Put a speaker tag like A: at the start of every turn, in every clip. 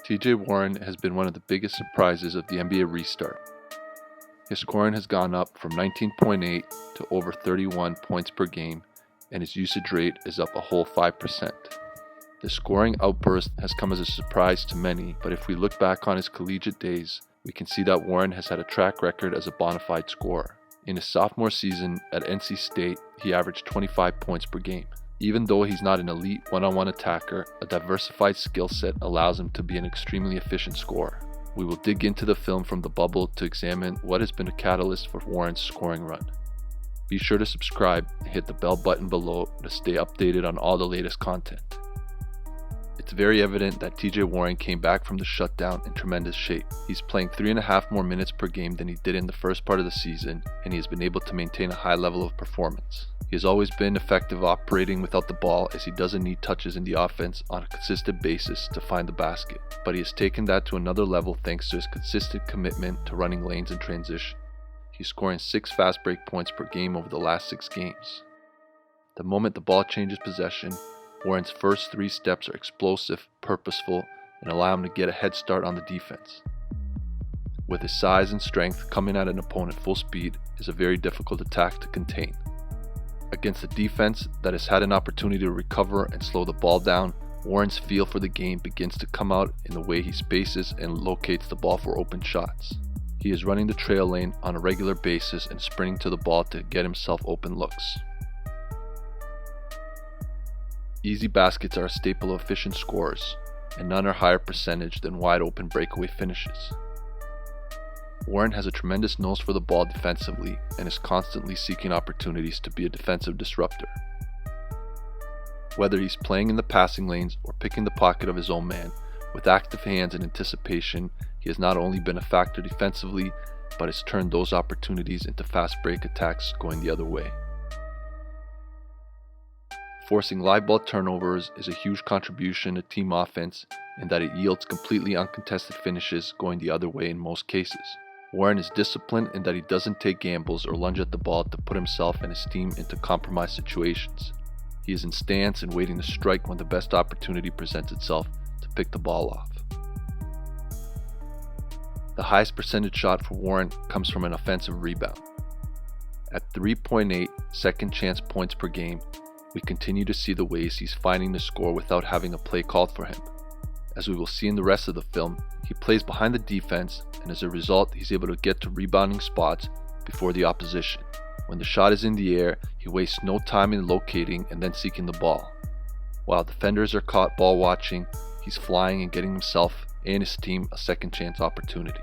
A: TJ Warren has been one of the biggest surprises of the NBA restart. His scoring has gone up from 19.8 to over 31 points per game, and his usage rate is up a whole 5%. The scoring outburst has come as a surprise to many, but if we look back on his collegiate days, we can see that Warren has had a track record as a bona fide scorer. In his sophomore season at NC State, he averaged 25 points per game. Even though he's not an elite one-on-one attacker, a diversified skill set allows him to be an extremely efficient scorer. We will dig into the film from the bubble to examine what has been a catalyst for Warren's scoring run. Be sure to subscribe and hit the bell button below to stay updated on all the latest content. It's very evident that TJ Warren came back from the shutdown in tremendous shape. He's playing 3.5 more minutes per game than he did in the first part of the season, and he has been able to maintain a high level of performance. He has always been effective operating without the ball, as he doesn't need touches in the offense on a consistent basis to find the basket, but he has taken that to another level thanks to his consistent commitment to running lanes in transition. He's scoring 6 fast break points per game over the last 6 games. The moment the ball changes possession, Warren's first 3 steps are explosive, purposeful, and allow him to get a head start on the defense. With his size and strength, coming at an opponent full speed is a very difficult attack to contain. Against a defense that has had an opportunity to recover and slow the ball down, Warren's feel for the game begins to come out in the way he spaces and locates the ball for open shots. He is running the trail lane on a regular basis and sprinting to the ball to get himself open looks. Easy baskets are a staple of efficient scorers, and none are higher percentage than wide open breakaway finishes. Warren has a tremendous nose for the ball defensively and is constantly seeking opportunities to be a defensive disruptor. Whether he's playing in the passing lanes or picking the pocket of his own man, with active hands and anticipation, he has not only been a factor defensively, but has turned those opportunities into fast break attacks going the other way. Forcing live ball turnovers is a huge contribution to team offense in that it yields completely uncontested finishes going the other way in most cases. Warren is disciplined in that he doesn't take gambles or lunge at the ball to put himself and his team into compromised situations. He is in stance and waiting to strike when the best opportunity presents itself to pick the ball off. The highest percentage shot for Warren comes from an offensive rebound. At 3.8 second chance points per game, we continue to see the ways he's finding the score without having a play called for him. As we will see in the rest of the film, he plays behind the defense, and as a result, he's able to get to rebounding spots before the opposition. When the shot is in the air, he wastes no time in locating and then seeking the ball. While defenders are caught ball watching, he's flying and getting himself and his team a second chance opportunity.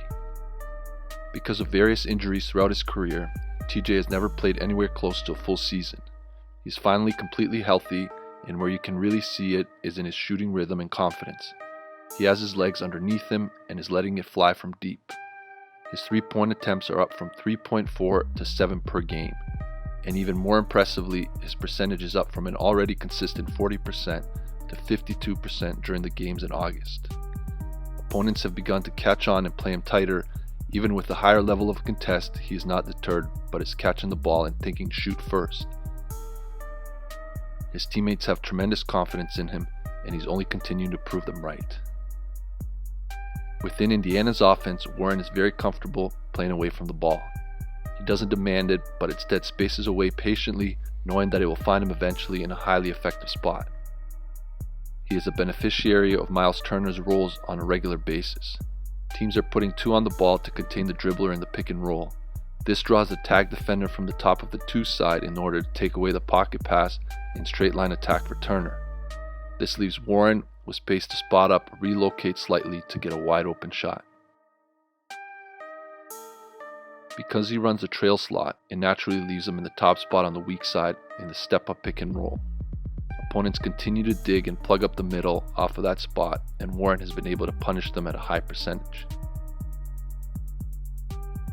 A: Because of various injuries throughout his career, TJ has never played anywhere close to a full season. He's finally completely healthy, and where you can really see it is in his shooting rhythm and confidence. He has his legs underneath him and is letting it fly from deep. His 3-point attempts are up from 3.4 to 7 per game, and even more impressively, his percentage is up from an already consistent 40% to 52% during the games in August. Opponents have begun to catch on and play him tighter. Even with a higher level of contest, he is not deterred, but is catching the ball and thinking shoot first. His teammates have tremendous confidence in him, and he's only continuing to prove them right. Within Indiana's offense, Warren is very comfortable playing away from the ball. He doesn't demand it, but instead spaces away patiently, knowing that it will find him eventually in a highly effective spot. He is a beneficiary of Miles Turner's roles on a regular basis. Teams are putting 2 on the ball to contain the dribbler in the pick and roll. This draws the tag defender from the top of the 2 side in order to take away the pocket pass and straight line attack for Turner. This leaves Warren with space to spot up, relocate slightly to get a wide open shot. Because he runs a trail slot, it naturally leaves him in the top spot on the weak side in the step-up pick and roll. Opponents continue to dig and plug up the middle off of that spot, and Warren has been able to punish them at a high percentage.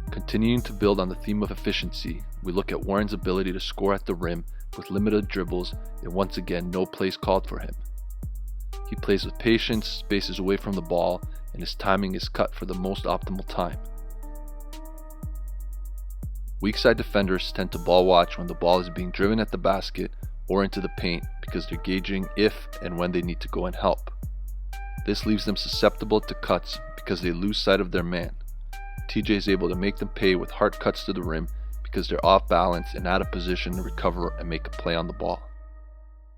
A: Continuing to build on the theme of efficiency, we look at Warren's ability to score at the rim with limited dribbles and once again no plays called for him. He plays with patience, spaces away from the ball, and his timing is cut for the most optimal time. Weak side defenders tend to ball watch when the ball is being driven at the basket or into the paint because they're gauging if and when they need to go and help. This leaves them susceptible to cuts because they lose sight of their man. TJ is able to make them pay with hard cuts to the rim because they're off balance and out of position to recover and make a play on the ball.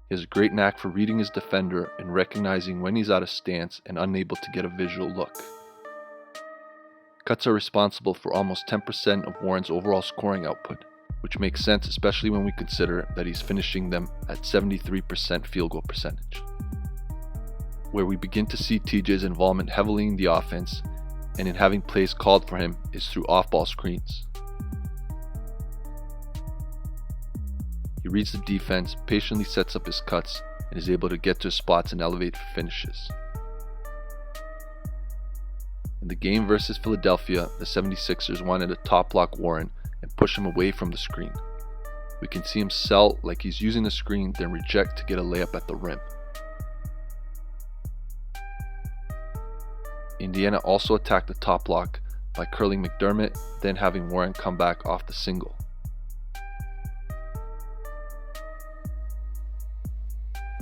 A: He has a great knack for reading his defender and recognizing when he's out of stance and unable to get a visual look. Cuts are responsible for almost 10% of Warren's overall scoring output, which makes sense especially when we consider that he's finishing them at 73% field goal percentage. Where we begin to see TJ's involvement heavily in the offense and in having plays called for him is through off-ball screens. He reads the defense, patiently sets up his cuts, and is able to get to his spots and elevate finishes. In the game versus Philadelphia, the 76ers wanted to top block Warren and push him away from the screen. We can see him sell like he's using the screen, then reject to get a layup at the rim. Indiana also attacked the top block by curling McDermott, then having Warren come back off the single.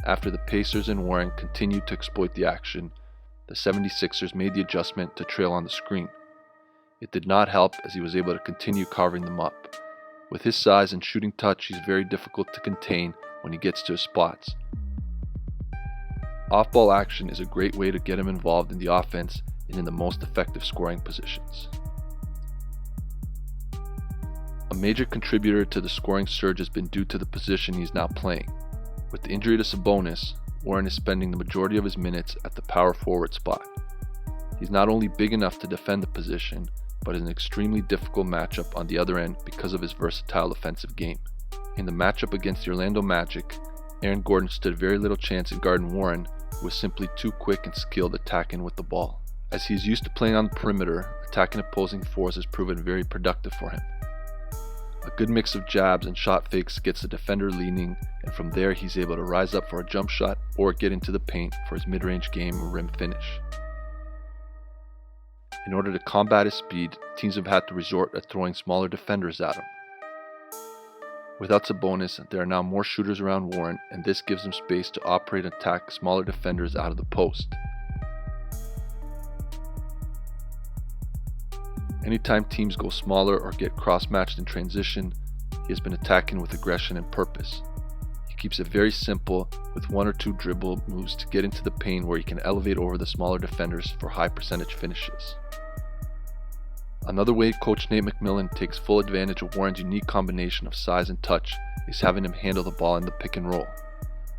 A: After the Pacers and Warren continued to exploit the action, the 76ers made the adjustment to trail on the screen. It did not help as he was able to continue carving them up. With his size and shooting touch, he's very difficult to contain when he gets to his spots. Off-ball action is a great way to get him involved in the offense and in the most effective scoring positions. A major contributor to the scoring surge has been due to the position he's now playing. With the injury to Sabonis, Warren is spending the majority of his minutes at the power forward spot. He's not only big enough to defend the position, but is an extremely difficult matchup on the other end because of his versatile offensive game. In the matchup against the Orlando Magic, Aaron Gordon stood very little chance in guarding Warren, who was simply too quick and skilled attacking with the ball. As he is used to playing on the perimeter, attacking opposing fours has proven very productive for him. A good mix of jabs and shot fakes gets the defender leaning, and from there he's able to rise up for a jump shot or get into the paint for his mid-range game or rim finish. In order to combat his speed, teams have had to resort to throwing smaller defenders at him. Without Sabonis, there are now more shooters around Warren, and this gives him space to operate and attack smaller defenders out of the post. Anytime teams go smaller or get cross-matched in transition, he has been attacking with aggression and purpose. He keeps it very simple with one or two dribble moves to get into the paint where he can elevate over the smaller defenders for high percentage finishes. Another way Coach Nate McMillan takes full advantage of Warren's unique combination of size and touch is having him handle the ball in the pick and roll.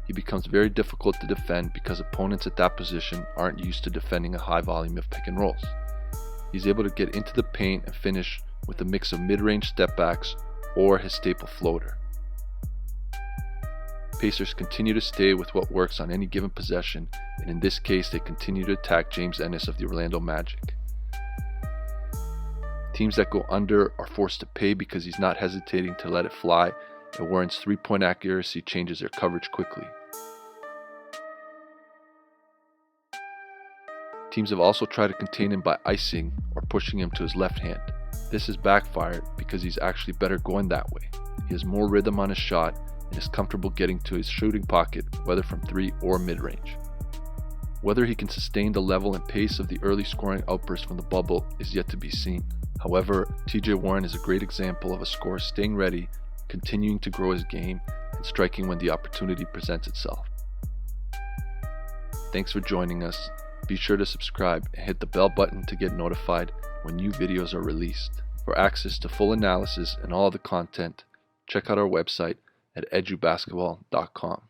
A: He becomes very difficult to defend because opponents at that position aren't used to defending a high volume of pick and rolls. He's able to get into the paint and finish with a mix of mid-range step-backs or his staple floater. Pacers continue to stay with what works on any given possession, and in this case they continue to attack James Ennis of the Orlando Magic. Teams that go under are forced to pay because he's not hesitating to let it fly, and Warren's three-point accuracy changes their coverage quickly. Teams have also tried to contain him by icing or pushing him to his left hand. This has backfired because he's actually better going that way. He has more rhythm on his shot and is comfortable getting to his shooting pocket, whether from 3 or mid-range. Whether he can sustain the level and pace of the early scoring outburst from the bubble is yet to be seen. However, TJ Warren is a great example of a scorer staying ready, continuing to grow his game, and striking when the opportunity presents itself. Thanks for joining us. Be sure to subscribe and hit the bell button to get notified when new videos are released. For access to full analysis and all of the content, check out our website at EduBasketball.com.